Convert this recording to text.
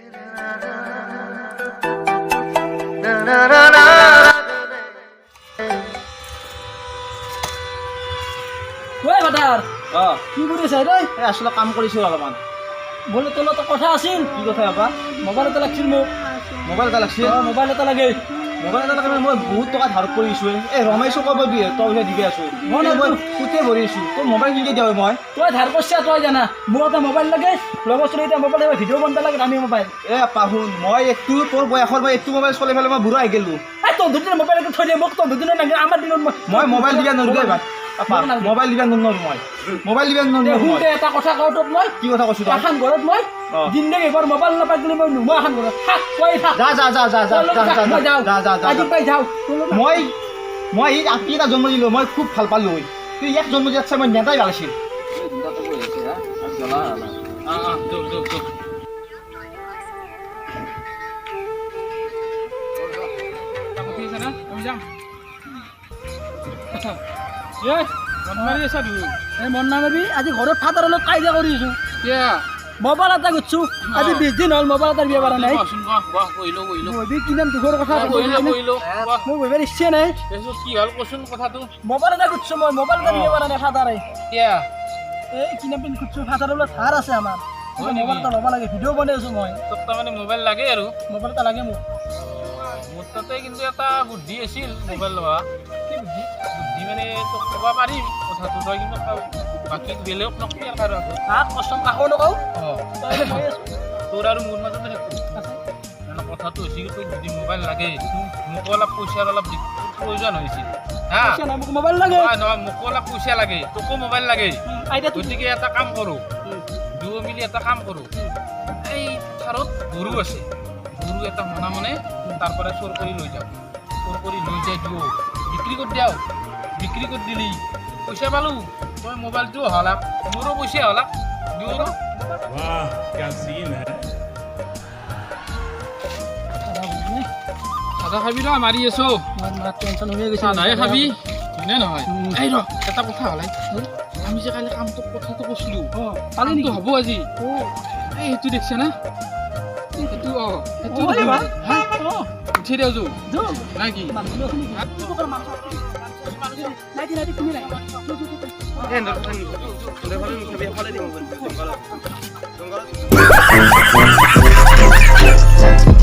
ওই বাটাৰ কি কৰিছ ৰে? আসলে কাম কৰিছো অলপমান। বলে তোর তো কথা আছিল কি কথা বাবা? মোবাইল এটা লাগছিল মোক মোবাইল এটা লাগছিল। মোবাইল এটা লাগে মোবাইল এটা লাগে মই বহুত টকা ধাৰ কৰিছো। ৰমেশো ক'ব দিয়ে তই দিবি আছো মই কোটে ভৰিছো তোৰ মোবাইল কিনি দিয়া মই। তই ধাৰ কৰছিস তুই জানা মোক এটা মোবাইল লাগে লগৰ ছোৱালী এটা মোবাইল ভিডিঅ' বনাব লাগে দামী মোবাইল পাহুন মই একটু তোৰ বয়সৰ মই একটু মোবাইল চলাই পেলাই মই বুঢ়া হৈ গেলো। তোর দুদিনের মোবাইল থৈ দিয়ে মোক তোর দুদিনের লাগে আমার দিনত মই মোবাইল দিবা নোৱাৰো দেই মোবাইল দিবা নোৱাৰো মই মোবাইল দিবা নোৱাৰো। এটা কথা কওঁ তোক মই কি কথা কৈছো এখন ঘৰত মই জিন্দগী এবাৰ মোবাইল নাপাই দিলে মই নোমোৱা এখন ঘৰত যা যা যা যা যা যা যা যা আজি পাই যাওঁ মই এই আপি এটা জন্ম দিলো মই খুব ভাল পালো তুই এক জন্ম দিয়াত মই নেতাই ভাল আছিল। মন নামাবি আজি ঘৰত ফাটাৰ অলপ কাজিয়া কৰিছো মোবাইল এটা গুচছো আজি 20 দিন হ'ল মোবাইল এটাৰ বিয়া কৰা নাই কি নাম দুখৰ কথা মোৰ ভাবিব ইচ্ছা নাই মোবাইল এটা গুচছো মই মোবাইল এটা বিয়া কৰা নাই ফাটাৰে এই কি নাম গুচছো ফাটাৰ বোলে ধাৰ আছে আমাৰ মোবাইল এটা ল'ব লাগে ভিডিঅ' বনাই আছো মই তোক তাৰমানে মোবাইল লাগে আৰু মোবাইল এটা লাগে মোক মোৰ তাতে কিন্তু এটা বুদ্ধি আছিল মোবাইল লোৱা বুদ্ধি মানে তোক ক'ব পাৰিম কথাটো তই কিন্তু বাকী বেলেগক নকবি আৰু কষ্টম কাকো নকওঁ তোৰ আৰু মোৰ মাজতে মানে কথাটো হৈছে তই যদি মোবাইল লাগে মোকো অলপ পইচাৰ অলপ প্ৰয়োজন হৈছিল হা মোক মোবাইল লাগে নহয় মোকো অলপ পইচা লাগে তোকো মোবাইল লাগে গতিকে এটা কাম কৰোঁ দুয়ো মিলি এটা কাম কৰোঁ এই পথাৰত গৰু আছে গৰু এটা মনে মনে তাৰ পৰা চোৰ কৰি লৈ যাওঁ চোৰ কৰি লৈ যাই দিওঁ বিক্ৰী কৰি দিওঁ বিক্ৰী কৰি দিলি পইচা পালোঁ তই মোবাইলটো হলাক মোৰো পইচা হলাক দিওঁ চাদা খাবি ৰ মাৰি আছো টেনচন হৈ গৈছে চাদাহে খাবি হয়নে নহয় এই ৰ এটা কথা হলাই আমি যে কালি কামটো কথাটো কৈছিলোঁ কালিতো হ'ব আজি এই সেইটো দেখিছে না সেইটো সেইটো উঠি দিওঁ নাই কি Wow.